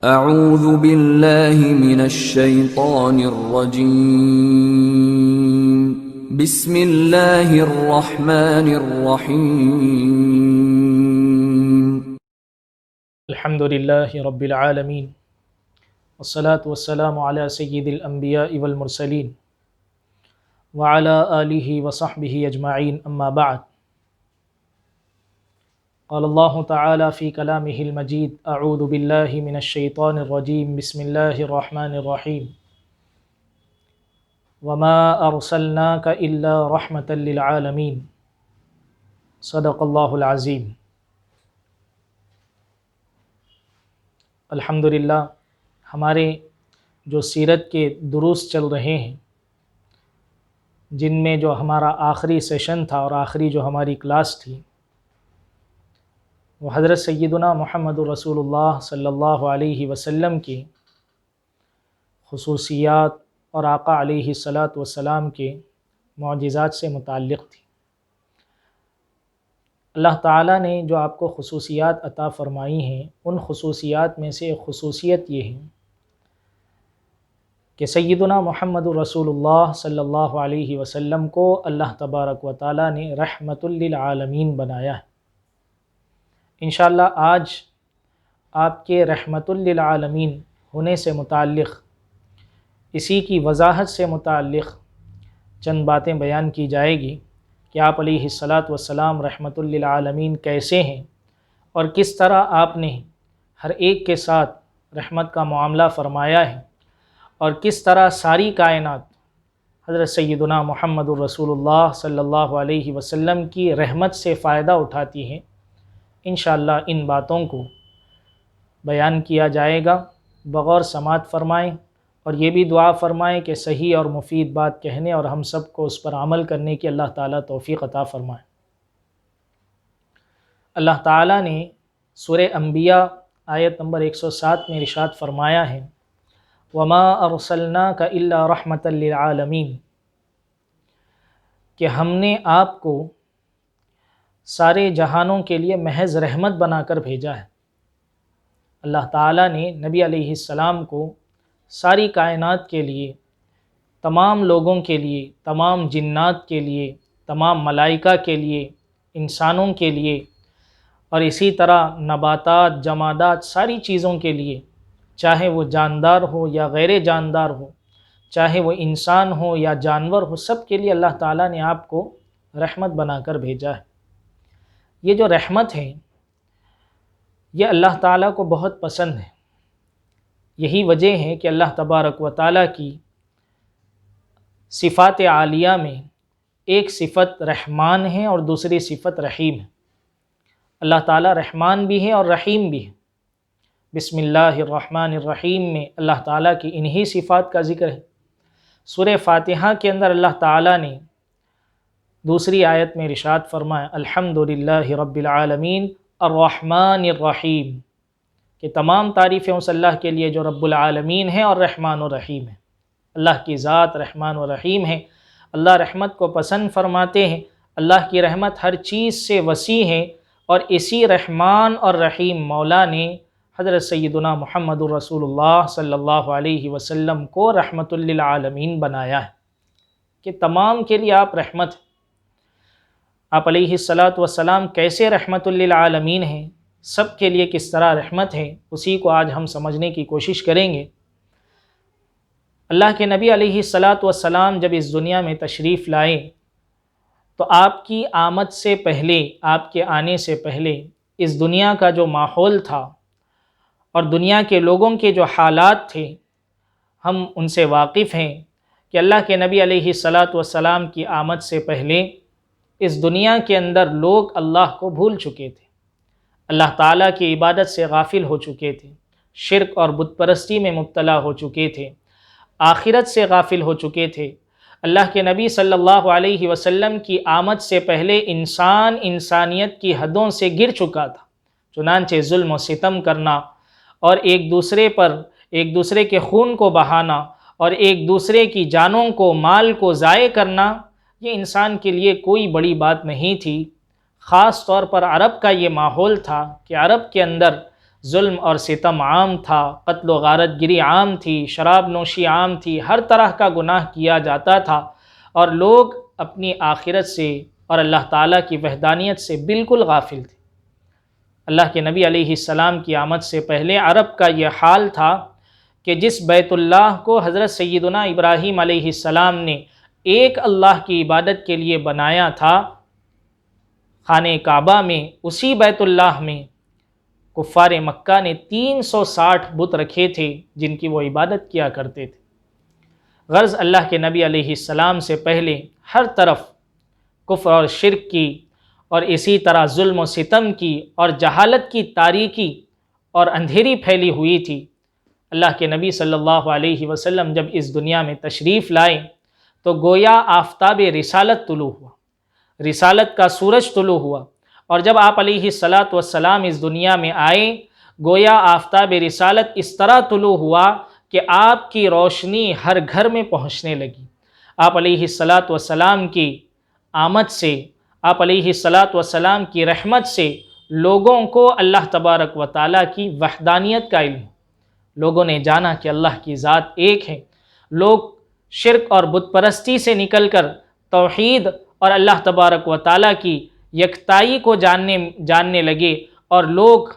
اعوذ باللہ من الشیطان الرجیم بسم اللہ الرحمن الرحیم الحمد للہ رب العالمین والصلاة والسلام علی سید الانبیاء والمرسلین وعلی آلہ وصحبہ اجمعین اما بعد قال اللہ تعالی فی کلامہ المجید اعوذ باللہ من الشیطان الرجیم بسم اللہ الرحمن الرحیم وما ارسلناک الا رحمتا للعالمین صدق اللہ العظیم۔ الحمدللہ ہمارے جو سیرت کے دروس چل رہے ہیں، جن میں جو ہمارا آخری سیشن تھا اور آخری جو ہماری کلاس تھی وہ حضرت سیدنا محمد رسول اللہ صلی اللہ علیہ وسلم کی خصوصیات اور آقا علیہ الصلاۃ والسلام کے معجزات سے متعلق تھی۔ اللہ تعالیٰ نے جو آپ کو خصوصیات عطا فرمائی ہیں، ان خصوصیات میں سے ایک خصوصیت یہ ہے کہ سیدنا محمد رسول اللہ صلی اللہ علیہ وسلم کو اللہ تبارک و تعالیٰ نے رحمت للعالمین بنایا ہے۔ انشاءاللہ آج آپ کے رحمت للعالمین ہونے سے متعلق، اسی کی وضاحت سے متعلق چند باتیں بیان کی جائے گی کہ آپ علیہ الصلاۃ والسلام رحمت للعالمین کیسے ہیں اور کس طرح آپ نے ہر ایک کے ساتھ رحمت کا معاملہ فرمایا ہے، اور کس طرح ساری کائنات حضرت سیدنا محمد رسول اللہ صلی اللہ علیہ وسلم کی رحمت سے فائدہ اٹھاتی ہیں۔ انشاءاللہ ان باتوں کو بیان کیا جائے گا، بغور سماعت فرمائیں اور یہ بھی دعا فرمائیں کہ صحیح اور مفید بات کہنے اور ہم سب کو اس پر عمل کرنے کی اللہ تعالیٰ توفیق عطا فرمائے۔ اللہ تعالیٰ نے سورہ انبیاء آیت نمبر 107 میں ارشاد فرمایا ہے وَمَا أَرْسَلْنَاكَ إِلَّا رَحْمَةً لِلْعَالَمِينَ، کہ ہم نے آپ کو سارے جہانوں کے لیے محض رحمت بنا کر بھیجا ہے۔ اللہ تعالیٰ نے نبی علیہ السلام کو ساری کائنات کے لیے، تمام لوگوں کے لیے، تمام جنات کے لیے، تمام ملائکہ کے لیے، انسانوں کے لیے، اور اسی طرح نباتات، جمادات، ساری چیزوں کے لیے، چاہے وہ جاندار ہو یا غیر جاندار ہو، چاہے وہ انسان ہو یا جانور ہو، سب کے لیے اللہ تعالیٰ نے آپ کو رحمت بنا کر بھیجا ہے۔ یہ جو رحمت ہے یہ اللہ تعالیٰ کو بہت پسند ہے۔ یہی وجہ ہے کہ اللہ تبارک و تعالیٰ کی صفات عالیہ میں ایک صفت رحمان ہے اور دوسری صفت رحیم ہے۔ اللہ تعالیٰ رحمان بھی ہے اور رحیم بھی ہے۔ بسم اللہ الرحمن الرحیم میں اللہ تعالیٰ کی انہی صفات کا ذکر ہے۔ سورہ فاتحہ کے اندر اللہ تعالیٰ نے دوسری آیت میں ارشاد فرمایا الحمدللہ رب العالمین الرحمن الرحیم، کہ تمام تعریفیں اس اللہ کے لیے جو رب العالمین ہے اور رحمان و رحیم ہے۔ اللہ کی ذات رحمان و رحیم ہے۔ اللہ رحمت کو پسند فرماتے ہیں۔ اللہ کی رحمت ہر چیز سے وسیع ہے، اور اسی رحمان اور رحیم مولا نے حضرت سیدنا محمد رسول اللہ صلی اللہ علیہ وسلم کو رحمت للعالمین بنایا ہے کہ تمام کے لیے آپ رحمت ہیں۔ آپ علیہ الصلاۃ والسلام کیسے رحمت للعالمین ہیں، سب کے لیے کس طرح رحمت ہے، اسی کو آج ہم سمجھنے کی کوشش کریں گے۔ اللہ کے نبی علیہ الصلاۃ والسلام جب اس دنیا میں تشریف لائے تو آپ کی آمد سے پہلے، آپ کے آنے سے پہلے اس دنیا کا جو ماحول تھا اور دنیا کے لوگوں کے جو حالات تھے، ہم ان سے واقف ہیں کہ اللہ کے نبی علیہ الصلاۃ والسلام کی آمد سے پہلے اس دنیا کے اندر لوگ اللہ کو بھول چکے تھے، اللہ تعالیٰ کی عبادت سے غافل ہو چکے تھے، شرک اور بت پرستی میں مبتلا ہو چکے تھے، آخرت سے غافل ہو چکے تھے۔ اللہ کے نبی صلی اللہ علیہ وسلم کی آمد سے پہلے انسان انسانیت کی حدوں سے گر چکا تھا، چنانچہ ظلم و ستم کرنا اور ایک دوسرے کے خون کو بہانا اور ایک دوسرے کی جانوں کو، مال کو ضائع کرنا، یہ انسان کے لیے کوئی بڑی بات نہیں تھی۔ خاص طور پر عرب کا یہ ماحول تھا کہ عرب کے اندر ظلم اور ستم عام تھا، قتل و غارت گری عام تھی، شراب نوشی عام تھی، ہر طرح کا گناہ کیا جاتا تھا، اور لوگ اپنی آخرت سے اور اللہ تعالیٰ کی وحدانیت سے بالکل غافل تھے۔ اللہ کے نبی علیہ السلام کی آمد سے پہلے عرب کا یہ حال تھا کہ جس بیت اللہ کو حضرت سیدنا ابراہیم علیہ السلام نے ایک اللہ کی عبادت کے لیے بنایا تھا، خانہ کعبہ میں، اسی بیت اللہ میں کفار مکہ نے 360 بت رکھے تھے جن کی وہ عبادت کیا کرتے تھے۔ غرض اللہ کے نبی علیہ السلام سے پہلے ہر طرف کفر اور شرک کی، اور اسی طرح ظلم و ستم کی اور جہالت کی تاریکی اور اندھیری پھیلی ہوئی تھی۔ اللہ کے نبی صلی اللہ علیہ وسلم جب اس دنیا میں تشریف لائے تو گویا آفتاب رسالت طلوع ہوا، رسالت کا سورج طلوع ہوا، اور جب آپ علیہ السلام اس دنیا میں آئے گویا آفتاب رسالت اس طرح طلوع ہوا کہ آپ کی روشنی ہر گھر میں پہنچنے لگی۔ آپ علیہ السلام کی آمد سے، آپ علیہ السلام کی رحمت سے لوگوں کو اللہ تبارک و تعالیٰ کی وحدانیت کا علم، لوگوں نے جانا کہ اللہ کی ذات ایک ہے، لوگ شرک اور بت پرستی سے نکل کر توحید اور اللہ تبارک و تعالیٰ کی یکتائی کو جاننے لگے، اور لوگ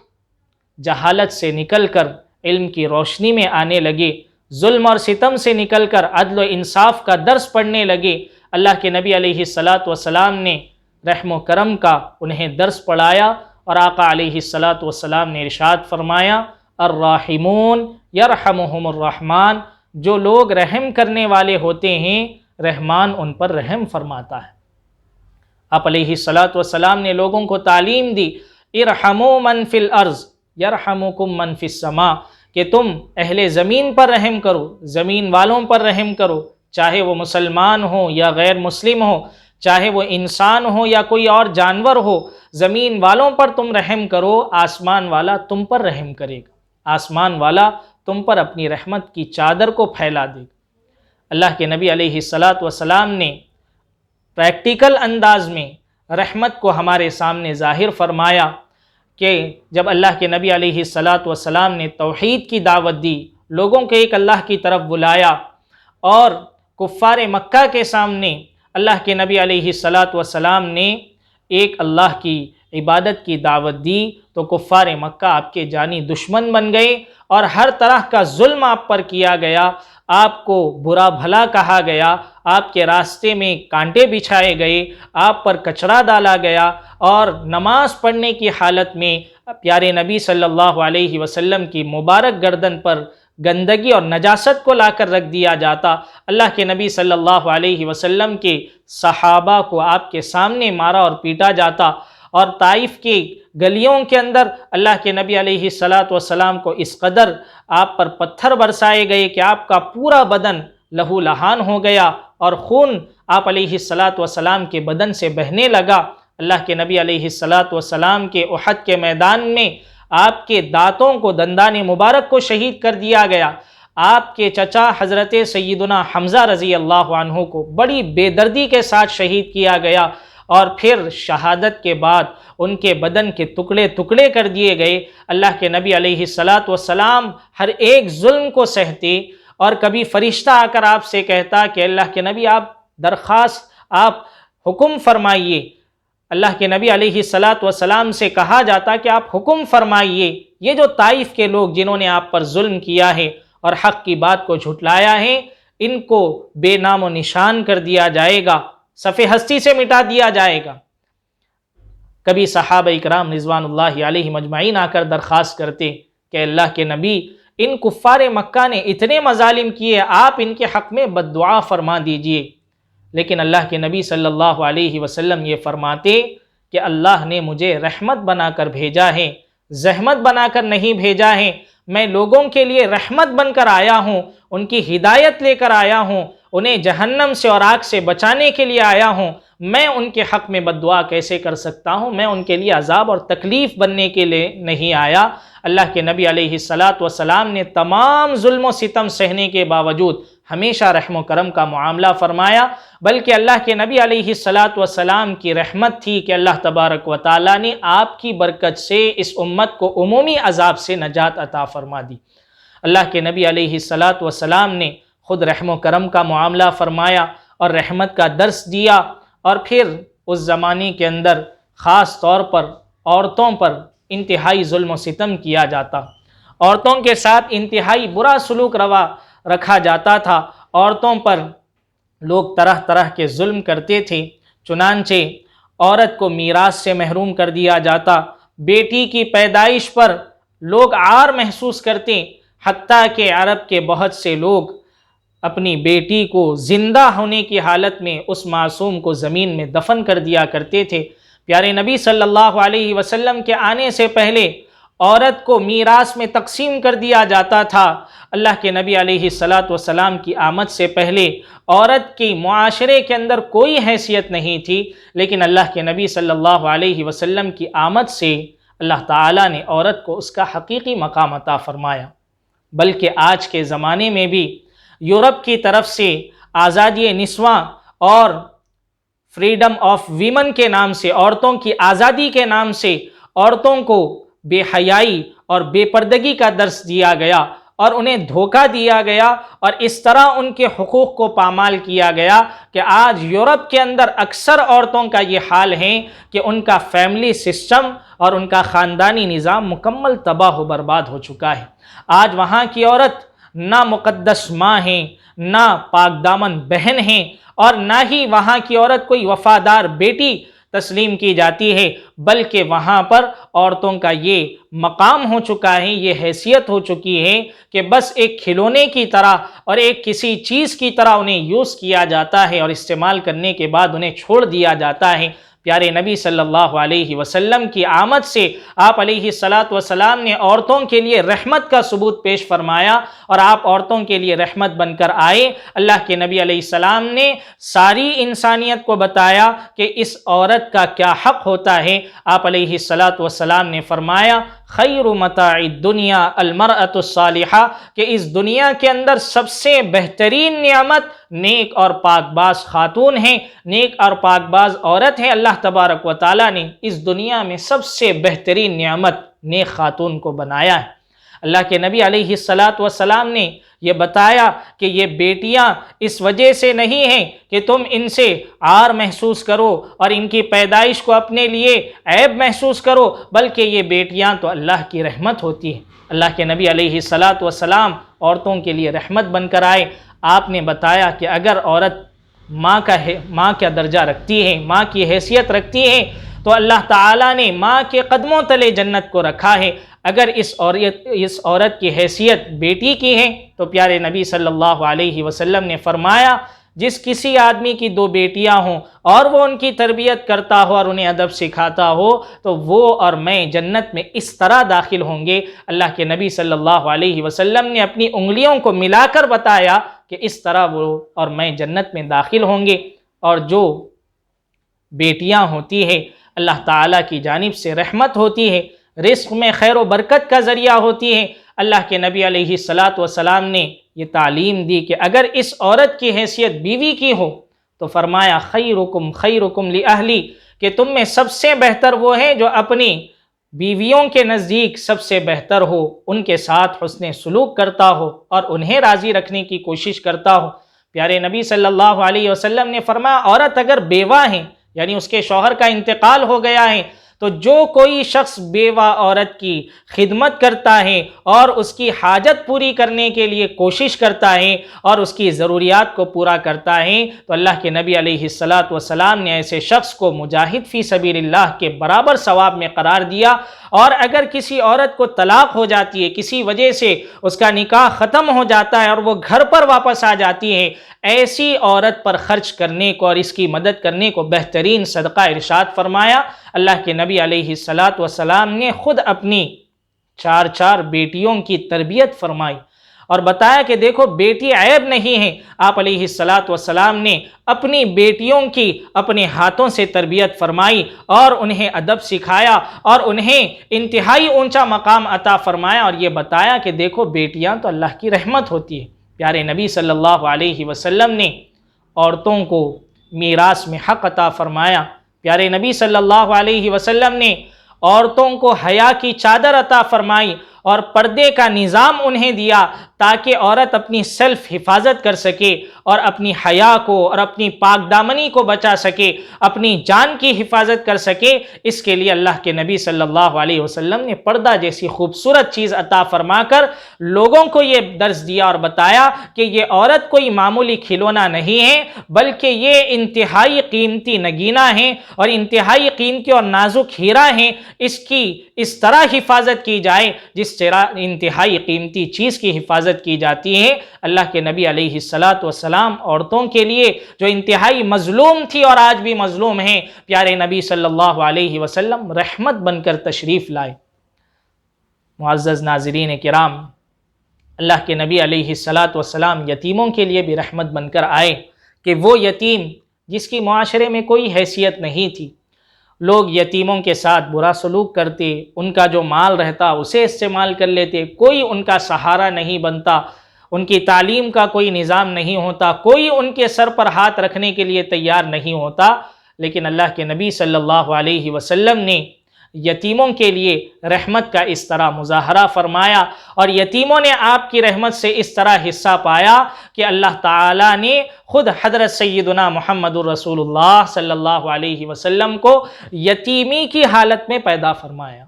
جہالت سے نکل کر علم کی روشنی میں آنے لگے، ظلم اور ستم سے نکل کر عدل و انصاف کا درس پڑھنے لگے۔ اللہ کے نبی علیہ السلام نے رحم و کرم کا انہیں درس پڑھایا، اور آقا علیہ السلام نے ارشاد فرمایا الراحمون یرحمہم الرحمن، جو لوگ رحم کرنے والے ہوتے ہیں رحمان ان پر رحم فرماتا ہے۔ آپ علیہ السلام نے لوگوں کو تعلیم دی ارحموا من فی الارض یرحمکم من فی السماء، کہ تم اہل زمین پر رحم کرو، زمین والوں پر رحم کرو، چاہے وہ مسلمان ہو یا غیر مسلم ہو، چاہے وہ انسان ہو یا کوئی اور جانور ہو، زمین والوں پر تم رحم کرو، آسمان والا تم پر رحم کرے گا، آسمان والا تم پر اپنی رحمت کی چادر کو پھیلا دے گا۔ اللہ کے نبی علیہ السلام نے پریکٹیکل انداز میں رحمت کو ہمارے سامنے ظاہر فرمایا کہ جب اللہ کے نبی علیہ السلام نے توحید کی دعوت دی، لوگوں کے ایک اللہ کی طرف بلایا، اور کفار مکہ کے سامنے اللہ کے نبی علیہ السلام نے ایک اللہ کی عبادت کی دعوت دی، تو کفار مکہ آپ کے جانی دشمن بن گئے، اور ہر طرح کا ظلم آپ پر کیا گیا، آپ کو برا بھلا کہا گیا، آپ کے راستے میں کانٹے بچھائے گئے، آپ پر کچرا ڈالا گیا، اور نماز پڑھنے کی حالت میں پیارے نبی صلی اللہ علیہ وسلم کی مبارک گردن پر گندگی اور نجاست کو لا کر رکھ دیا جاتا۔ اللہ کے نبی صلی اللہ علیہ وسلم کے صحابہ کو آپ کے سامنے مارا اور پیٹا جاتا، اور طائف کی گلیوں کے اندر اللہ کے نبی علیہ السلام کو اس قدر آپ پر پتھر برسائے گئے کہ آپ کا پورا بدن لہو لہان ہو گیا، اور خون آپ علیہ السلام کے بدن سے بہنے لگا۔ اللہ کے نبی علیہ السلام کے احد کے میدان میں آپ کے دانتوں کو، دندان مبارک کو شہید کر دیا گیا۔ آپ کے چچا حضرت سیدنا حمزہ رضی اللہ عنہ کو بڑی بے دردی کے ساتھ شہید کیا گیا، اور پھر شہادت کے بعد ان کے بدن کے ٹکڑے ٹکڑے کر دیے گئے۔ اللہ کے نبی علیہ السلام ہر ایک ظلم کو سہتے، اور کبھی فرشتہ آ کر آپ سے کہتا کہ اللہ کے نبی آپ درخواست، آپ حکم فرمائیے۔ اللہ کے نبی علیہ السلام سے کہا جاتا کہ آپ حکم فرمائیے، یہ جو طائف کے لوگ جنہوں نے آپ پر ظلم کیا ہے اور حق کی بات کو جھٹلایا ہے، ان کو بے نام و نشان کر دیا جائے گا، صفحہ ہستی سے مٹا دیا جائے گا۔ کبھی صحابہ اکرام رضوان اللہ علیہ مجمعین آ کر درخواست کرتے کہ اللہ کے نبی ان کفار مکہ نے اتنے مظالم کیے، آپ ان کے حق میں بد دعا فرما دیجئے۔ لیکن اللہ کے نبی صلی اللہ علیہ وسلم یہ فرماتے کہ اللہ نے مجھے رحمت بنا کر بھیجا ہے، زحمت بنا کر نہیں بھیجا ہے، میں لوگوں کے لیے رحمت بن کر آیا ہوں، ان کی ہدایت لے کر آیا ہوں، انہیں جہنم سے اور آگ سے بچانے کے لیے آیا ہوں۔ میں ان کے حق میں بد دعا کیسے کر سکتا ہوں؟ میں ان کے لیے عذاب اور تکلیف بننے کے لیے نہیں آیا۔ اللہ کے نبی علیہ السلام نے تمام ظلم و ستم سہنے کے باوجود ہمیشہ رحم و کرم کا معاملہ فرمایا، بلکہ اللہ کے نبی علیہ الصلاۃ والسلام کی رحمت تھی کہ اللہ تبارک و تعالیٰ نے آپ کی برکت سے اس امت کو عمومی عذاب سے نجات عطا فرما دی۔ اللہ کے نبی علیہ الصلاۃ والسلام نے خود رحم و کرم کا معاملہ فرمایا اور رحمت کا درس دیا، اور پھر اس زمانے کے اندر خاص طور پر عورتوں پر انتہائی ظلم و ستم کیا جاتا، عورتوں کے ساتھ انتہائی برا سلوک روا رکھا جاتا تھا، عورتوں پر لوگ طرح طرح کے ظلم کرتے تھے، چنانچہ عورت کو میراث سے محروم کر دیا جاتا، بیٹی کی پیدائش پر لوگ عار محسوس کرتے، حتیٰ کہ عرب کے بہت سے لوگ اپنی بیٹی کو زندہ ہونے کی حالت میں اس معصوم کو زمین میں دفن کر دیا کرتے تھے۔ پیارے نبی صلی اللہ علیہ وسلم کے آنے سے پہلے عورت کو میراث میں تقسیم کر دیا جاتا تھا۔ اللہ کے نبی علیہ الصلاۃ والسلام کی آمد سے پہلے عورت کی معاشرے کے اندر کوئی حیثیت نہیں تھی، لیکن اللہ کے نبی صلی اللہ علیہ وسلم کی آمد سے اللہ تعالیٰ نے عورت کو اس کا حقیقی مقام عطا فرمایا۔ بلکہ آج کے زمانے میں بھی یورپ کی طرف سے آزادی نسواں اور فریڈم آف ویمن کے نام سے، عورتوں کی آزادی کے نام سے عورتوں کو بے حیائی اور بے پردگی کا درس دیا گیا اور انہیں دھوکہ دیا گیا، اور اس طرح ان کے حقوق کو پامال کیا گیا کہ آج یورپ کے اندر اکثر عورتوں کا یہ حال ہے کہ ان کا فیملی سسٹم اور ان کا خاندانی نظام مکمل تباہ و برباد ہو چکا ہے۔ آج وہاں کی عورت نہ مقدس ماں ہیں، نہ پاک دامن بہن ہیں، اور نہ ہی وہاں کی عورت کوئی وفادار بیٹی تسلیم کی جاتی ہے، بلکہ وہاں پر عورتوں کا یہ مقام ہو چکا ہے، یہ حیثیت ہو چکی ہے کہ بس ایک کھلونے کی طرح اور ایک کسی چیز کی طرح انہیں یوز کیا جاتا ہے، اور استعمال کرنے کے بعد انہیں چھوڑ دیا جاتا ہے۔ پیارے نبی صلی اللہ علیہ وسلم کی آمد سے آپ علیہ الصلاۃ والسلام نے عورتوں کے لیے رحمت کا ثبوت پیش فرمایا، اور آپ عورتوں کے لیے رحمت بن کر آئے۔ اللہ کے نبی علیہ السلام نے ساری انسانیت کو بتایا کہ اس عورت کا کیا حق ہوتا ہے۔ آپ علیہ الصلاۃ والسلام نے فرمایا خیر متاع الدنیا المرأۃ الصالحہ، کہ اس دنیا کے اندر سب سے بہترین نعمت نیک اور پاک باز خاتون ہیں، نیک اور پاک باز عورت ہے۔ اللہ تبارک و تعالیٰ نے اس دنیا میں سب سے بہترین نعمت نیک خاتون کو بنایا ہے۔ اللہ کے نبی علیہ الصلاۃ والسلام نے یہ بتایا کہ یہ بیٹیاں اس وجہ سے نہیں ہیں کہ تم ان سے عار محسوس کرو اور ان کی پیدائش کو اپنے لیے عیب محسوس کرو، بلکہ یہ بیٹیاں تو اللہ کی رحمت ہوتی ہیں۔ اللہ کے نبی علیہ الصلاۃ والسلام عورتوں کے لیے رحمت بن کر آئے۔ آپ نے بتایا کہ اگر عورت ماں کا درجہ رکھتی ہے، ماں کی حیثیت رکھتی ہے، تو اللہ تعالیٰ نے ماں کے قدموں تلے جنت کو رکھا ہے۔ اگر اس عورت کی حیثیت بیٹی کی ہے تو پیارے نبی صلی اللہ علیہ وسلم نے فرمایا جس کسی آدمی کی دو بیٹیاں ہوں اور وہ ان کی تربیت کرتا ہو اور انہیں ادب سکھاتا ہو تو وہ اور میں جنت میں اس طرح داخل ہوں گے۔ اللہ کے نبی صلی اللہ علیہ وسلم نے اپنی انگلیوں کو ملا کر بتایا کہ اس طرح وہ اور میں جنت میں داخل ہوں گے۔ اور جو بیٹیاں ہوتی ہیں اللہ تعالیٰ کی جانب سے رحمت ہوتی ہے، رزق میں خیر و برکت کا ذریعہ ہوتی ہے۔ اللہ کے نبی علیہ الصلاۃ والسلام نے یہ تعلیم دی کہ اگر اس عورت کی حیثیت بیوی کی ہو تو فرمایا خیرکم خیرکم لأہلی، کہ تم میں سب سے بہتر وہ ہے جو اپنی بیویوں کے نزدیک سب سے بہتر ہو، ان کے ساتھ حسن سلوک کرتا ہو اور انہیں راضی رکھنے کی کوشش کرتا ہو۔ پیارے نبی صلی اللہ علیہ وسلم نے فرمایا عورت اگر بیوہ ہے، یعنی اس کے شوہر کا انتقال ہو گیا ہے، تو جو کوئی شخص بیوہ عورت کی خدمت کرتا ہے اور اس کی حاجت پوری کرنے کے لیے کوشش کرتا ہے اور اس کی ضروریات کو پورا کرتا ہے، تو اللہ کے نبی علیہ الصلاۃ والسلام نے ایسے شخص کو مجاہد فی سبیل اللہ کے برابر ثواب میں قرار دیا۔ اور اگر کسی عورت کو طلاق ہو جاتی ہے، کسی وجہ سے اس کا نکاح ختم ہو جاتا ہے اور وہ گھر پر واپس آ جاتی ہے، ایسی عورت پر خرچ کرنے کو اور اس کی مدد کرنے کو بہترین صدقہ ارشاد فرمایا۔ اللہ کے نبی علیہ الصلاۃ والسلام نے خود اپنی 4 بیٹیوں کی تربیت فرمائی اور بتایا کہ دیکھو بیٹی عیب نہیں ہے۔ آپ علیہ الصلاۃ والسلام نے اپنی بیٹیوں کی اپنے ہاتھوں سے تربیت فرمائی اور انہیں ادب سکھایا اور انہیں انتہائی اونچا مقام عطا فرمایا، اور یہ بتایا کہ دیکھو بیٹیاں تو اللہ کی رحمت ہوتی ہے۔ پیارے نبی صلی اللہ علیہ وسلم نے عورتوں کو میراث میں حق عطا فرمایا۔ پیارے نبی صلی اللہ علیہ وسلم نے عورتوں کو حیا کی چادر عطا فرمائی اور پردے کا نظام انہیں دیا تاکہ عورت اپنی سیلف حفاظت کر سکے اور اپنی حیا کو اور اپنی پاک دامنی کو بچا سکے، اپنی جان کی حفاظت کر سکے۔ اس کے لیے اللہ کے نبی صلی اللہ علیہ وسلم نے پردہ جیسی خوبصورت چیز عطا فرما کر لوگوں کو یہ درس دیا اور بتایا کہ یہ عورت کوئی معمولی کھلونا نہیں ہے، بلکہ یہ انتہائی قیمتی نگینہ ہے اور انتہائی قیمتی اور نازک ہیرا ہے۔ اس کی اس طرح حفاظت کی جائے جس طرح انتہائی قیمتی چیز کی حفاظت کی جاتی ہے۔ اللہ کے نبی علیہ السلام عورتوں کے لیے جو انتہائی مظلوم تھی اور آج بھی مظلوم ہیں، پیارے نبی صلی اللہ علیہ وسلم رحمت بن کر تشریف لائے۔ معزز ناظرین کرام، اللہ کے نبی علیہ السلام یتیموں کے لیے بھی رحمت بن کر آئے کہ وہ یتیم جس کی معاشرے میں کوئی حیثیت نہیں تھی، لوگ یتیموں کے ساتھ برا سلوک کرتے، ان کا جو مال رہتا اسے استعمال کر لیتے، کوئی ان کا سہارا نہیں بنتا، ان کی تعلیم کا کوئی نظام نہیں ہوتا، کوئی ان کے سر پر ہاتھ رکھنے کے لیے تیار نہیں ہوتا۔ لیکن اللہ کے نبی صلی اللہ علیہ وسلم نے یتیموں کے لیے رحمت کا اس طرح مظاہرہ فرمایا اور یتیموں نے آپ کی رحمت سے اس طرح حصہ پایا کہ اللہ تعالیٰ نے خود حضرت سیدنا محمد الرسول اللہ صلی اللہ علیہ وسلم کو یتیمی کی حالت میں پیدا فرمایا،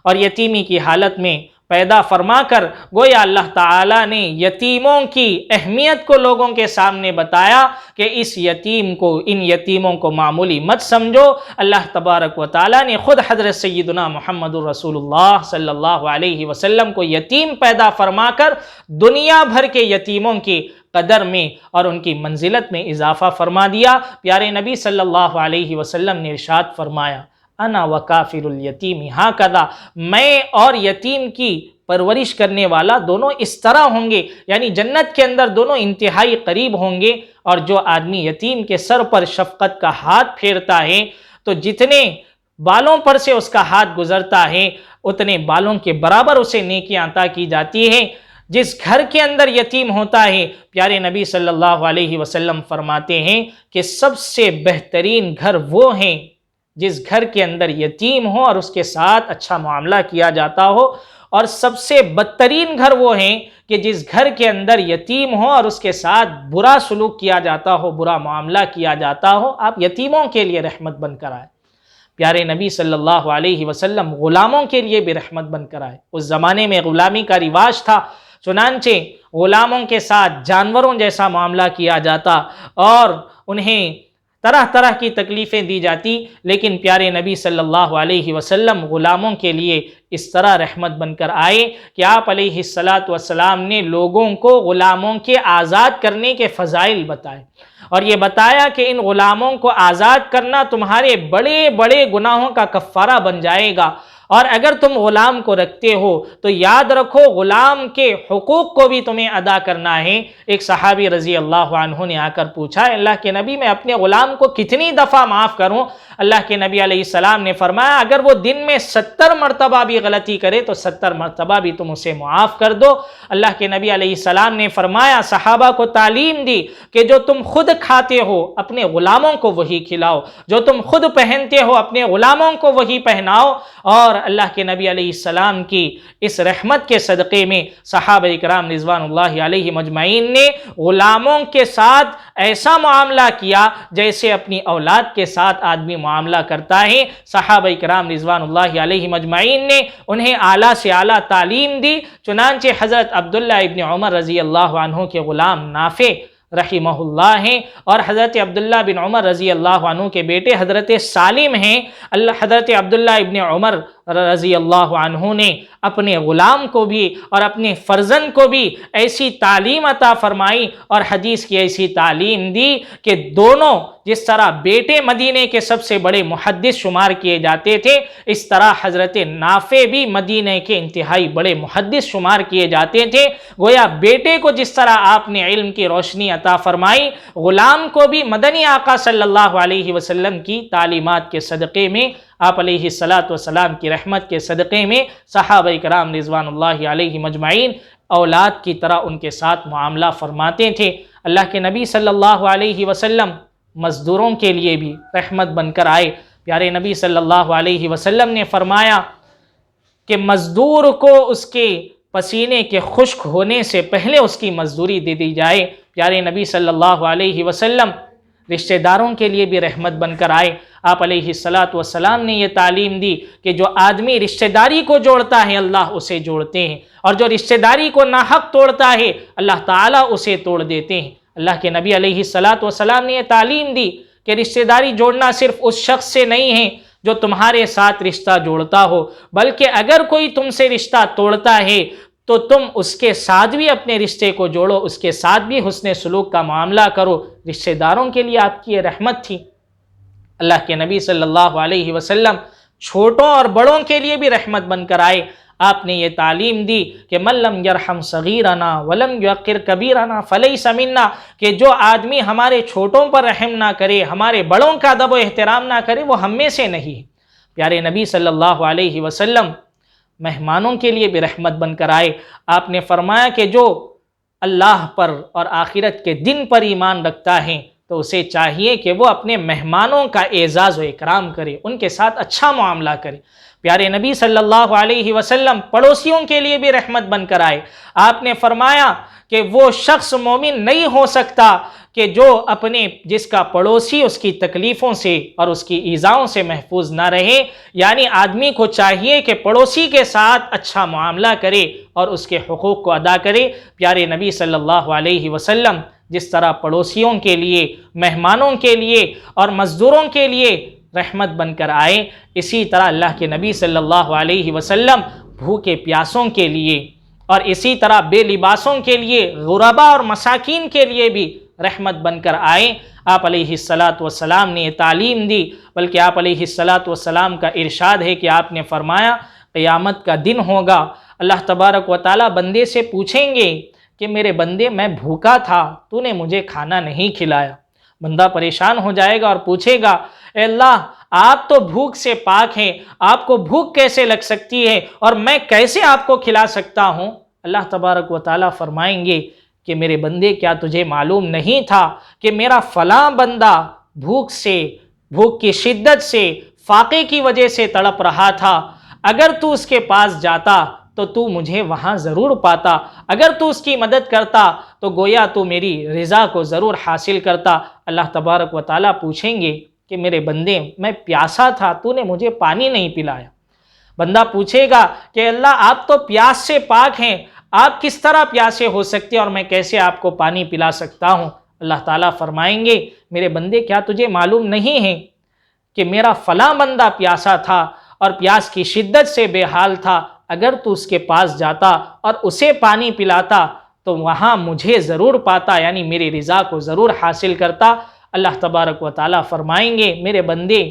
اور یتیمی کی حالت میں پیدا فرما کر گویا اللہ تعالیٰ نے یتیموں کی اہمیت کو لوگوں کے سامنے بتایا کہ اس یتیم کو، ان یتیموں کو معمولی مت سمجھو۔ اللہ تبارک و تعالیٰ نے خود حضرت سیدنا محمد الرسول اللہ صلی اللہ علیہ وسلم کو یتیم پیدا فرما کر دنیا بھر کے یتیموں کی قدر میں اور ان کی منزلت میں اضافہ فرما دیا۔ پیارے نبی صلی اللہ علیہ وسلم نے ارشاد فرمایا، انا وکافر الیتیم ہاکذا، میں اور یتیم کی پرورش کرنے والا دونوں اس طرح ہوں گے، یعنی جنت کے اندر دونوں انتہائی قریب ہوں گے۔ اور جو آدمی یتیم کے سر پر شفقت کا ہاتھ پھیرتا ہے تو جتنے بالوں پر سے اس کا ہاتھ گزرتا ہے اتنے بالوں کے برابر اسے نیکیاں عطا کی جاتی ہے۔ جس گھر کے اندر یتیم ہوتا ہے، پیارے نبی صلی اللہ علیہ وسلم فرماتے ہیں کہ سب سے بہترین گھر وہ ہیں جس گھر کے اندر یتیم ہو اور اس کے ساتھ اچھا معاملہ کیا جاتا ہو، اور سب سے بدترین گھر وہ ہیں کہ جس گھر کے اندر یتیم ہو اور اس کے ساتھ برا سلوک کیا جاتا ہو، برا معاملہ کیا جاتا ہو۔ آپ یتیموں کے لیے رحمت بن کر آئے۔ پیارے نبی صلی اللہ علیہ وسلم غلاموں کے لیے بھی رحمت بن کر آئے۔ اس زمانے میں غلامی کا رواج تھا، چنانچہ غلاموں کے ساتھ جانوروں جیسا معاملہ کیا جاتا اور انہیں طرح طرح کی تکلیفیں دی جاتی، لیکن پیارے نبی صلی اللہ علیہ وسلم غلاموں کے لیے اس طرح رحمت بن کر آئے کہ آپ علیہ السلام نے لوگوں کو غلاموں کے آزاد کرنے کے فضائل بتائے اور یہ بتایا کہ ان غلاموں کو آزاد کرنا تمہارے بڑے بڑے گناہوں کا کفارہ بن جائے گا، اور اگر تم غلام کو رکھتے ہو تو یاد رکھو غلام کے حقوق کو بھی تمہیں ادا کرنا ہے۔ ایک صحابی رضی اللہ عنہ نے آ کر پوچھا، اللہ کے نبی میں اپنے غلام کو کتنی دفعہ معاف کروں؟ اللہ کے نبی علیہ السلام نے فرمایا، اگر وہ دن میں 70 مرتبہ بھی غلطی کرے تو 70 مرتبہ بھی تم اسے معاف کر دو۔ اللہ کے نبی علیہ السلام نے فرمایا، صحابہ کو تعلیم دی کہ جو تم خود کھاتے ہو اپنے غلاموں کو وہی کھلاؤ، جو تم خود پہنتے ہو اپنے غلاموں کو وہی پہناؤ۔ اور اللہ کے نبی علیہ السلام کی اس رحمت کے صدقے میں صحابہ اکرام رضوان اللہ علیہ مجمعین نے غلاموں کے ساتھ ایسا معاملہ کیا جیسے اپنی اولاد کے ساتھ آدمی معاملہ کرتا ہے۔ صحابہ اکرام رضوان اللہ علیہ مجمعین نے انہیں اعلیٰ سے اعلیٰ تعلیم دی، چنانچہ حضرت عبداللہ ابن عمر رضی اللہ عنہ کے غلام نافع رحمہ اللہ ہیں اور حضرت عبداللہ بن عمر رضی اللہ عنہ کے بیٹے حضرت سالم ہیں۔ حضرت عبداللہ ابن عمر رضی اللہ عنہ نے اپنے غلام کو بھی اور اپنے فرزند کو بھی ایسی تعلیم عطا فرمائی اور حدیث کی ایسی تعلیم دی کہ دونوں جس طرح بیٹے مدینے کے سب سے بڑے محدث شمار کیے جاتے تھے، اس طرح حضرت نافع بھی مدینے کے انتہائی بڑے محدث شمار کیے جاتے تھے۔ گویا بیٹے کو جس طرح آپ نے علم کی روشنی عطا فرمائی، غلام کو بھی مدنی آقا صلی اللہ علیہ وسلم کی تعلیمات کے صدقے میں، آپ علیہ السلام کی رحمت کے صدقے میں صحابہ کرام رضوان اللہ علیہ مجمعین اولاد کی طرح ان کے ساتھ معاملہ فرماتے تھے۔ اللہ کے نبی صلی اللہ علیہ وسلم مزدوروں کے لیے بھی رحمت بن کر آئے۔ پیارے نبی صلی اللہ علیہ وسلم نے فرمایا کہ مزدور کو اس کے پسینے کے خشک ہونے سے پہلے اس کی مزدوری دے دی جائے۔ پیارے نبی صلی اللہ علیہ وسلم رشتہ داروں کے لیے بھی رحمت بن کر آئے۔ آپ علیہ السلام نے یہ تعلیم دی کہ جو آدمی رشتہ داری کو جوڑتا ہے اللہ اسے جوڑتے ہیں، اور جو رشتہ داری کو ناحق توڑتا ہے اللہ تعالیٰ اسے توڑ دیتے ہیں۔ اللہ کے نبی علیہ السلام نے یہ تعلیم دی کہ رشتہ داری جوڑنا صرف اس شخص سے نہیں ہے جو تمہارے ساتھ رشتہ جوڑتا ہو، بلکہ اگر کوئی تم سے رشتہ توڑتا ہے تو تم اس کے ساتھ بھی اپنے رشتے کو جوڑو، اس کے ساتھ بھی حسن سلوک کا معاملہ کرو۔ رشتہ داروں کے لیے آپ کی یہ رحمت تھی۔ اللہ کے نبی صلی اللہ علیہ وسلم چھوٹوں اور بڑوں کے لیے بھی رحمت بن کر آئے۔ آپ نے یہ تعلیم دی کہ من لم یرحم صغیرنا ولم یوقر کبیرنا فلیس منا، کہ جو آدمی ہمارے چھوٹوں پر رحم نہ کرے، ہمارے بڑوں کا ادب و احترام نہ کرے، وہ ہم میں سے نہیں۔ پیارے نبی صلی اللہ علیہ وسلم مہمانوں کے لیے بھی رحمت بن کر آئے۔ آپ نے فرمایا کہ جو اللہ پر اور آخرت کے دن پر ایمان رکھتا ہے تو اسے چاہیے کہ وہ اپنے مہمانوں کا اعزاز و اکرام کرے، ان کے ساتھ اچھا معاملہ کرے۔ پیارے نبی صلی اللہ علیہ وسلم پڑوسیوں کے لیے بھی رحمت بن کر آئے۔ آپ نے فرمایا کہ وہ شخص مومن نہیں ہو سکتا کہ جو جس کا پڑوسی اس کی تکلیفوں سے اور اس کی ایذاؤں سے محفوظ نہ رہے، یعنی آدمی کو چاہیے کہ پڑوسی کے ساتھ اچھا معاملہ کرے اور اس کے حقوق کو ادا کرے۔ پیارے نبی صلی اللہ علیہ وسلم جس طرح پڑوسیوں کے لیے، مہمانوں کے لیے اور مزدوروں کے لیے رحمت بن کر آئے، اسی طرح اللہ کے نبی صلی اللہ علیہ وسلم بھوکے پیاسوں کے لیے اور اسی طرح بے لباسوں کے لیے، غربا اور مساکین کے لیے بھی رحمت بن کر آئے۔ آپ علیہ السلام نے یہ تعلیم دی، بلکہ آپ علیہ السلام کا ارشاد ہے کہ آپ نے فرمایا قیامت کا دن ہوگا، اللہ تبارک و تعالیٰ بندے سے پوچھیں گے کہ میرے بندے میں بھوکا تھا، تو نے مجھے کھانا نہیں کھلایا۔ بندہ پریشان ہو جائے گا اور پوچھے گا اے اللہ آپ تو بھوک سے پاک ہیں، آپ کو بھوک کیسے لگ سکتی ہے اور میں کیسے آپ کو کھلا سکتا ہوں؟ اللہ تبارک و تعالیٰ فرمائیں گے کہ میرے بندے کیا تجھے معلوم نہیں تھا کہ میرا فلاں بندہ بھوک کی شدت سے، فاقے کی وجہ سے تڑپ رہا تھا، اگر تو اس کے پاس جاتا تو تو مجھے وہاں ضرور پاتا، اگر تو اس کی مدد کرتا تو گویا تو میری رضا کو ضرور حاصل کرتا۔ اللہ تبارک و تعالیٰ پوچھیں گے کہ میرے بندے میں پیاسا تھا، تو نے مجھے پانی نہیں پلایا۔ بندہ پوچھے گا کہ اللہ آپ تو پیاس سے پاک ہیں، آپ کس طرح پیاسے ہو سکتے اور میں کیسے آپ کو پانی پلا سکتا ہوں؟ اللہ تعالیٰ فرمائیں گے میرے بندے کیا تجھے معلوم نہیں ہے کہ میرا فلاں بندہ پیاسا تھا اور پیاس کی شدت سے بے حال تھا، اگر تو اس کے پاس جاتا اور اسے پانی پلاتا تو وہاں مجھے ضرور پاتا، یعنی میری رضا کو ضرور حاصل کرتا۔ اللہ تبارک و تعالیٰ فرمائیں گے میرے بندے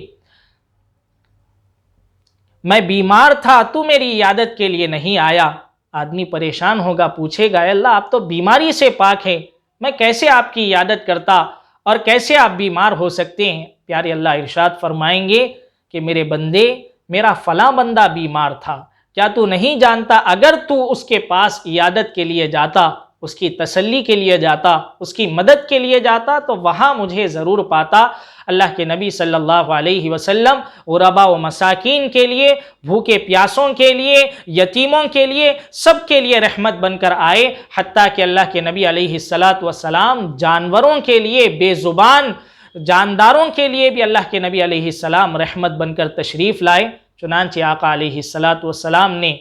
میں بیمار تھا، تو میری عیادت کے لیے نہیں آیا۔ آدمی پریشان ہوگا، پوچھے گا اے اللہ آپ تو بیماری سے پاک ہیں، میں کیسے آپ کی عیادت کرتا اور کیسے آپ بیمار ہو سکتے ہیں؟ پیارے اللہ ارشاد فرمائیں گے کہ میرے بندے میرا فلاں بندہ بیمار تھا، کیا تو نہیں جانتا اگر تو اس کے پاس عیادت کے لیے جاتا، اس کی تسلی کے لیے جاتا، اس کی مدد کے لیے جاتا تو وہاں مجھے ضرور پاتا۔ اللہ کے نبی صلی اللہ علیہ وسلم غربا و مساکین کے لیے، بھوکے پیاسوں کے لیے، یتیموں کے لیے، سب کے لیے رحمت بن کر آئے، حتیٰ کہ اللہ کے نبی علیہ السلام جانوروں کے لیے، بے زبان جانداروں کے لیے بھی اللہ کے نبی علیہ السلام رحمت بن کر تشریف لائے۔ چنانچہ آقا علیہ السلام نے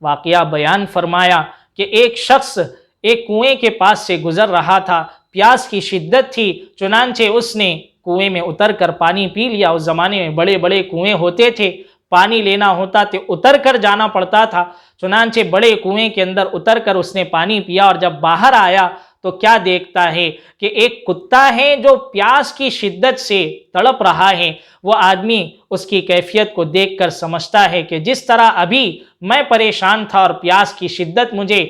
واقعہ بیان فرمایا کہ ایک شخص ایک کنویں کے پاس سے گزر رہا تھا، پیاس کی شدت تھی، چنانچہ اس نے کنویں میں اتر کر پانی پی لیا۔ اس زمانے میں بڑے بڑے کنویں ہوتے تھے، پانی لینا ہوتا تو اتر کر جانا پڑتا تھا، چنانچہ بڑے کنویں کے اندر اتر کر اس نے پانی پیا اور جب باہر آیا تو کیا دیکھتا ہے کہ ایک کتا ہے جو پیاس کی شدت سے تڑپ رہا ہے۔ وہ آدمی اس کی کیفیت کو دیکھ کر سمجھتا ہے کہ جس طرح ابھی میں پریشان تھا اور پیاس کی شدت مجھے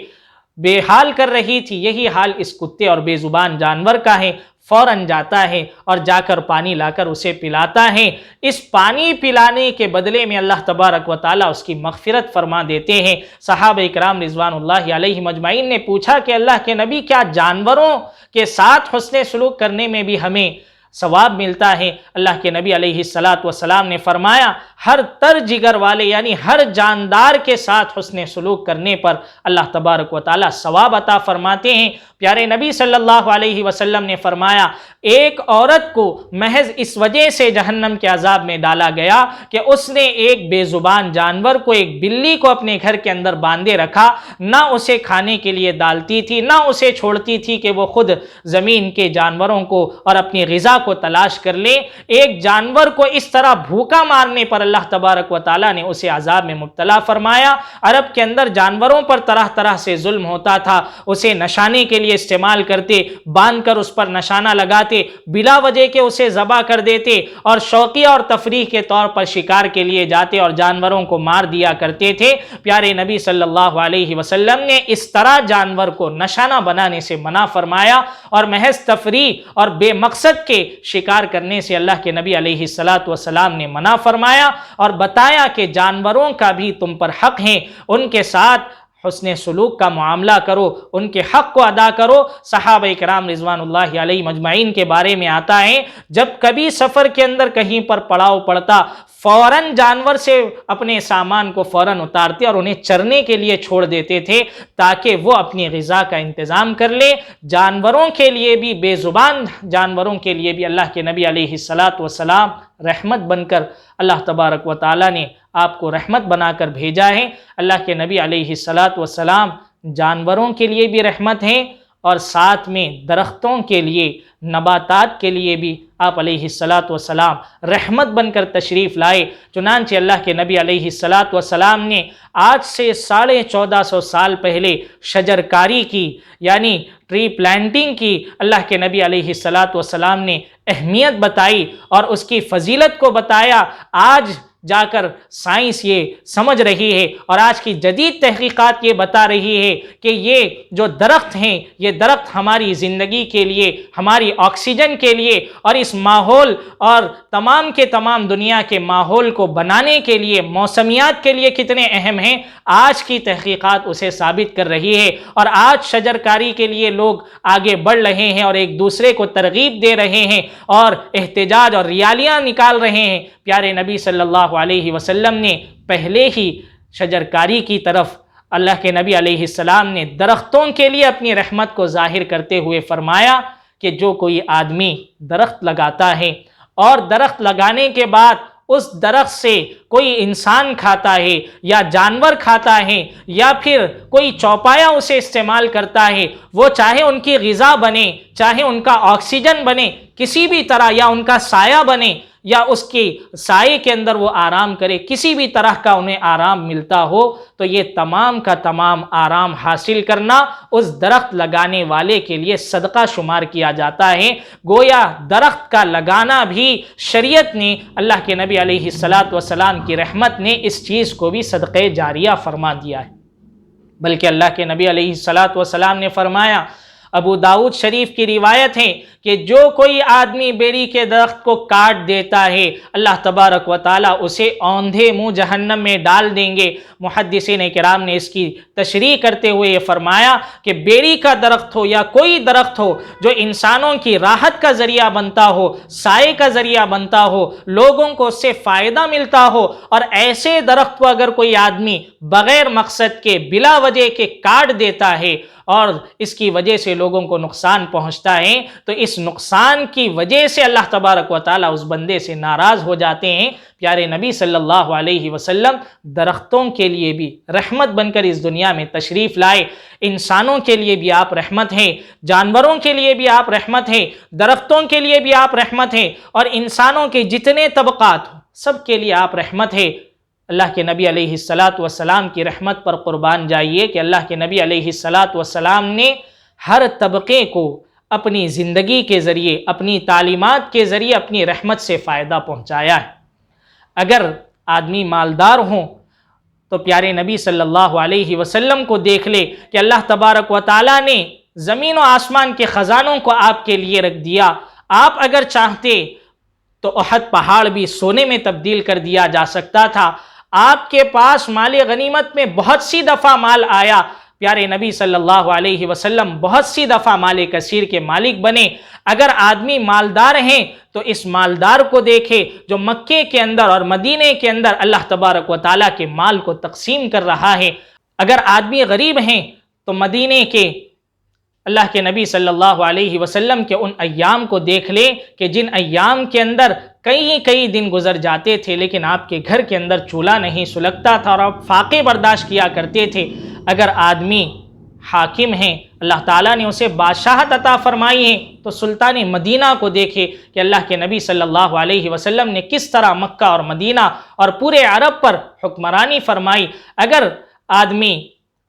بے حال کر رہی تھی، یہی حال اس کتے اور بے زبان جانور کا ہے۔ فوراً جاتا ہے اور جا کر پانی لا کر اسے پلاتا ہے۔ اس پانی پلانے کے بدلے میں اللہ تبارک و تعالیٰ اس کی مغفرت فرما دیتے ہیں۔ صحابہ اکرام رضوان اللہ علیہم اجمعین نے پوچھا کہ اللہ کے نبی، کیا جانوروں کے ساتھ حسن سلوک کرنے میں بھی ہمیں ثواب ملتا ہے؟ اللہ کے نبی علیہ السلام نے فرمایا، ہر تر جگر والے یعنی ہر جاندار کے ساتھ حسن سلوک کرنے پر اللہ تبارک و تعالیٰ ثواب عطا فرماتے ہیں۔ پیارے نبی صلی اللہ علیہ وسلم نے فرمایا، ایک عورت کو محض اس وجہ سے جہنم کے عذاب میں ڈالا گیا کہ اس نے ایک بے زبان جانور کو، ایک بلی کو اپنے گھر کے اندر باندھے رکھا، نہ اسے کھانے کے لیے ڈالتی تھی، نہ اسے چھوڑتی تھی کہ وہ خود زمین کے جانوروں کو اور اپنی غذا کو تلاش کر لے۔ ایک جانور کو اس طرح بھوکا مارنے پر اللہ تبارک و تعالیٰ نے اسے عذاب میں مبتلا فرمایا۔ عرب کے اندر جانوروں پر طرح طرح سے ظلم ہوتا تھا، اسے نشانے کے لیے استعمال کرتے، باندھ کر اس پر نشانہ لگاتے، بلا وجہ کے اسے ذبح کر دیتے، اور شوقیہ اور تفریح کے طور پر شکار کے لیے جاتے اور جانوروں کو مار دیا کرتے تھے۔ پیارے نبی صلی اللہ علیہ وسلم نے اس طرح جانور کو نشانہ بنانے سے منع فرمایا، اور محض تفریح اور بے مقصد کے شکار کرنے سے اللہ کے نبی علیہ السلام نے منع فرمایا، اور بتایا کہ جانوروں کا بھی تم پر حق ہے، ان کے ساتھ حسن سلوک کا معاملہ کرو، ان کے حق کو ادا کرو۔ صحابہ کرام رضوان اللہ علیہ مجمعین کے بارے میں آتا ہے، جب کبھی سفر کے اندر کہیں پر پڑاؤ پڑتا، فوراً جانور سے اپنے سامان کو فوراً اتارتے اور انہیں چرنے کے لیے چھوڑ دیتے تھے تاکہ وہ اپنی غذا کا انتظام کر لے۔ جانوروں کے لیے بھی، بے زبان جانوروں کے لیے بھی اللہ کے نبی علیہ السلام رحمت بن کر اللہ تبارک و تعالیٰ نے آپ کو رحمت بنا کر بھیجا ہے۔ اللہ کے نبی علیہ السلام جانوروں کے لیے بھی رحمت ہیں، اور ساتھ میں درختوں کے لیے، نباتات کے لیے بھی آپ علیہ السلام رحمت بن کر تشریف لائے۔ چنانچہ اللہ کے نبی علیہ السلام نے آج سے 1450 سال پہلے شجرکاری کی، یعنی ٹری پلانٹنگ کی، اللہ کے نبی علیہ السلام نے اہمیت بتائی اور اس کی فضیلت کو بتایا۔ آج جا کر سائنس یہ سمجھ رہی ہے اور آج کی جدید تحقیقات یہ بتا رہی ہے کہ یہ جو درخت ہیں، یہ درخت ہماری زندگی کے لیے، ہماری آکسیجن کے لیے اور اس ماحول اور تمام کے تمام دنیا کے ماحول کو بنانے کے لیے، موسمیات کے لیے کتنے اہم ہیں، آج کی تحقیقات اسے ثابت کر رہی ہے۔ اور آج شجرکاری کے لیے لوگ آگے بڑھ رہے ہیں اور ایک دوسرے کو ترغیب دے رہے ہیں اور احتجاج اور ریالیاں نکال رہے ہیں۔ پیارے نبی صلی اللہ علیہ وسلم نے پہلے ہی شجرکاری کی طرف، اللہ کے نبی علیہ السلام نے درختوں کے لیے اپنی رحمت کو ظاہر کرتے ہوئے فرمایا کہ جو کوئی آدمی درخت لگاتا ہے اور درخت لگانے کے بعد اس درخت سے کوئی انسان کھاتا ہے یا جانور کھاتا ہے یا پھر کوئی چوپایا اسے استعمال کرتا ہے، وہ چاہے ان کی غذا بنے، چاہے ان کا آکسیجن بنے، کسی بھی طرح، یا ان کا سایہ بنے یا اس کے سائے کے اندر وہ آرام کرے، کسی بھی طرح کا انہیں آرام ملتا ہو، تو یہ تمام کا تمام آرام حاصل کرنا اس درخت لگانے والے کے لیے صدقہ شمار کیا جاتا ہے۔ گویا درخت کا لگانا بھی شریعت نے، اللہ کے نبی علیہ السلام کی رحمت نے اس چیز کو بھی صدقہ جاریہ فرما دیا ہے۔ بلکہ اللہ کے نبی علیہ السلام نے فرمایا، ابو داؤد شریف کی روایت ہے کہ جو کوئی آدمی بیری کے درخت کو کاٹ دیتا ہے، اللہ تبارک و تعالیٰ اسے اوندھے منہ جہنم میں ڈال دیں گے۔ محدثین کرام نے اس کی تشریح کرتے ہوئے یہ فرمایا کہ بیری کا درخت ہو یا کوئی درخت ہو جو انسانوں کی راحت کا ذریعہ بنتا ہو، سائے کا ذریعہ بنتا ہو، لوگوں کو اس سے فائدہ ملتا ہو، اور ایسے درخت کو اگر کوئی آدمی بغیر مقصد کے، بلا وجہ کے کاٹ دیتا ہے اور اس کی وجہ سے لوگوں کو نقصان پہنچتا ہے، تو اس نقصان کی وجہ سے اللہ تبارک و تعالیٰ اس بندے سے ناراض ہو جاتے ہیں۔ پیارے نبی صلی اللہ علیہ وسلم درختوں کے لیے بھی رحمت بن کر اس دنیا میں تشریف لائے۔ انسانوں کے لیے بھی آپ رحمت ہیں، جانوروں کے لیے بھی آپ رحمت ہیں، درختوں کے لیے بھی آپ رحمت ہیں، اور انسانوں کے جتنے طبقات ہوں سب کے لیے آپ رحمت ہیں۔ اللہ کے نبی علیہ السلام کی رحمت پر قربان جائیے کہ اللہ کے نبی علیہ السلام نے ہر طبقے کو اپنی زندگی کے ذریعے، اپنی تعلیمات کے ذریعے اپنی رحمت سے فائدہ پہنچایا ہے۔ اگر آدمی مالدار ہوں تو پیارے نبی صلی اللہ علیہ وسلم کو دیکھ لے کہ اللہ تبارک و تعالیٰ نے زمین و آسمان کے خزانوں کو آپ کے لیے رکھ دیا۔ آپ اگر چاہتے تو احد پہاڑ بھی سونے میں تبدیل کر دیا جا سکتا تھا۔ آپ کے پاس مال غنیمت میں بہت سی دفعہ مال آیا، پیارے نبی صلی اللہ علیہ وسلم بہت سی دفعہ مال کثیر کے مالک بنے۔ اگر آدمی مالدار ہیں تو اس مالدار کو دیکھے جو مکے کے اندر اور مدینے کے اندر اللہ تبارک و تعالیٰ کے مال کو تقسیم کر رہا ہے۔ اگر آدمی غریب ہیں تو مدینے کے اللہ کے نبی صلی اللہ علیہ وسلم کے ان ایام کو دیکھ لیں کہ جن ایام کے اندر کئی دن گزر جاتے تھے لیکن آپ کے گھر کے اندر چولہا نہیں سلگتا تھا اور آپ فاقے برداشت کیا کرتے تھے۔ اگر آدمی حاکم ہیں، اللہ تعالیٰ نے اسے بادشاہت عطا فرمائی ہے، تو سلطان مدینہ کو دیکھے کہ اللہ کے نبی صلی اللہ علیہ وسلم نے کس طرح مکہ اور مدینہ اور پورے عرب پر حکمرانی فرمائی۔ اگر آدمی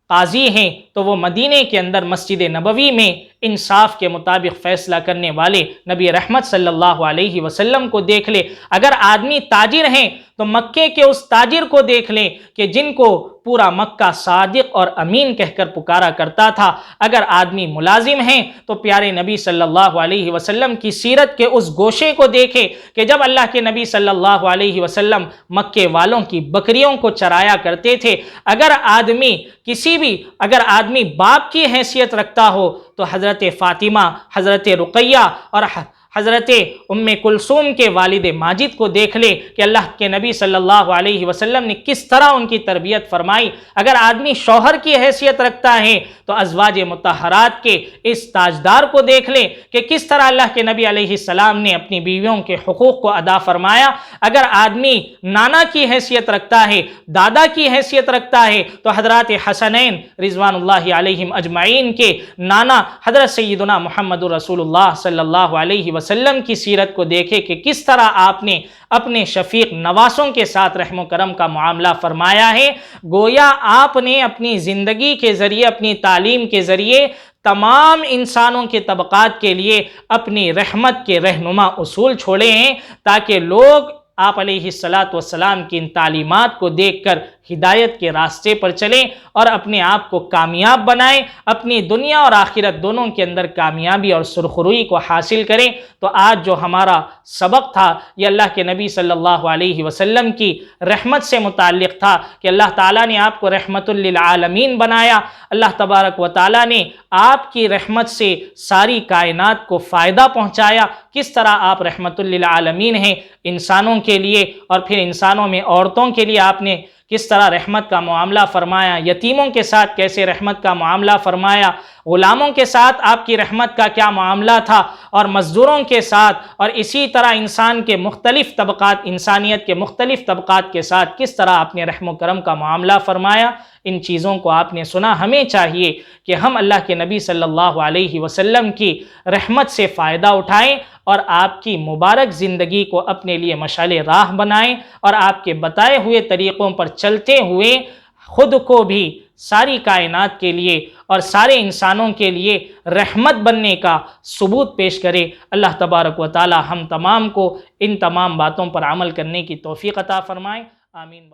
قاضی ہیں تو وہ مدینے کے اندر مسجد نبوی میں انصاف کے مطابق فیصلہ کرنے والے نبی رحمت صلی اللہ علیہ وسلم کو دیکھ لے۔ اگر آدمی تاجر ہیں تو مکے کے اس تاجر کو دیکھ لیں کہ جن کو پورا مکہ صادق اور امین کہہ کر پکارا کرتا تھا۔ اگر آدمی ملازم ہیں تو پیارے نبی صلی اللہ علیہ وسلم کی سیرت کے اس گوشے کو دیکھے کہ جب اللہ کے نبی صلی اللہ علیہ وسلم مکے والوں کی بکریوں کو چرایا کرتے تھے۔ اگر آدمی باپ کی حیثیت رکھتا ہو تو حضرت فاطمہ، حضرت رقیہ اور حضرت ام کلثوم کے والد ماجد کو دیکھ لے کہ اللہ کے نبی صلی اللہ علیہ وسلم نے کس طرح ان کی تربیت فرمائی۔ اگر آدمی شوہر کی حیثیت رکھتا ہے تو ازواج مطہرات کے اس تاجدار کو دیکھ لے کہ کس طرح اللہ کے نبی علیہ السلام نے اپنی بیویوں کے حقوق کو ادا فرمایا۔ اگر آدمی نانا کی حیثیت رکھتا ہے، دادا کی حیثیت رکھتا ہے تو حضرات حسنین رضوان اللہ علیہم اجمعین کے نانا حضرت سیدنا محمد رسول اللہ صلی اللہ علیہ وسلم کی سیرت کو دیکھے کہ کس طرح آپ نے اپنے شفیق نواسوں کے ساتھ رحم و کرم کا معاملہ فرمایا ہے۔ گویا آپ نے اپنی زندگی کے ذریعے، اپنی تعلیم کے ذریعے تمام انسانوں کے طبقات کے لیے اپنی رحمت کے رہنما اصول چھوڑے ہیں تاکہ لوگ آپ علیہ السلام کی ان تعلیمات کو دیکھ کر ہدایت کے راستے پر چلیں اور اپنے آپ کو کامیاب بنائیں، اپنی دنیا اور آخرت دونوں کے اندر کامیابی اور سرخروئی کو حاصل کریں۔ تو آج جو ہمارا سبق تھا یہ اللہ کے نبی صلی اللہ علیہ وسلم کی رحمت سے متعلق تھا کہ اللہ تعالیٰ نے آپ کو رحمت للعالمین بنایا۔ اللہ تبارک و تعالیٰ نے آپ کی رحمت سے ساری کائنات کو فائدہ پہنچایا۔ کس طرح آپ رحمت للعالمین ہیں انسانوں کے لیے، اور پھر انسانوں میں عورتوں کے لیے آپ نے کس طرح رحمت کا معاملہ فرمایا، یتیموں کے ساتھ کیسے رحمت کا معاملہ فرمایا، غلاموں کے ساتھ آپ کی رحمت کا کیا معاملہ تھا، اور مزدوروں کے ساتھ، اور اسی طرح انسان کے مختلف طبقات، انسانیت کے مختلف طبقات کے ساتھ کس طرح آپ نے رحم و کرم کا معاملہ فرمایا۔ ان چیزوں کو آپ نے سنا۔ ہمیں چاہیے کہ ہم اللہ کے نبی صلی اللہ علیہ وسلم کی رحمت سے فائدہ اٹھائیں اور آپ کی مبارک زندگی کو اپنے لیے مشعل راہ بنائیں، اور آپ کے بتائے ہوئے طریقوں پر چلتے ہوئے خود کو بھی ساری کائنات کے لیے اور سارے انسانوں کے لیے رحمت بننے کا ثبوت پیش کرے۔ اللہ تبارک و تعالی ہم تمام کو ان تمام باتوں پر عمل کرنے کی توفیق عطا فرمائے۔ آمین۔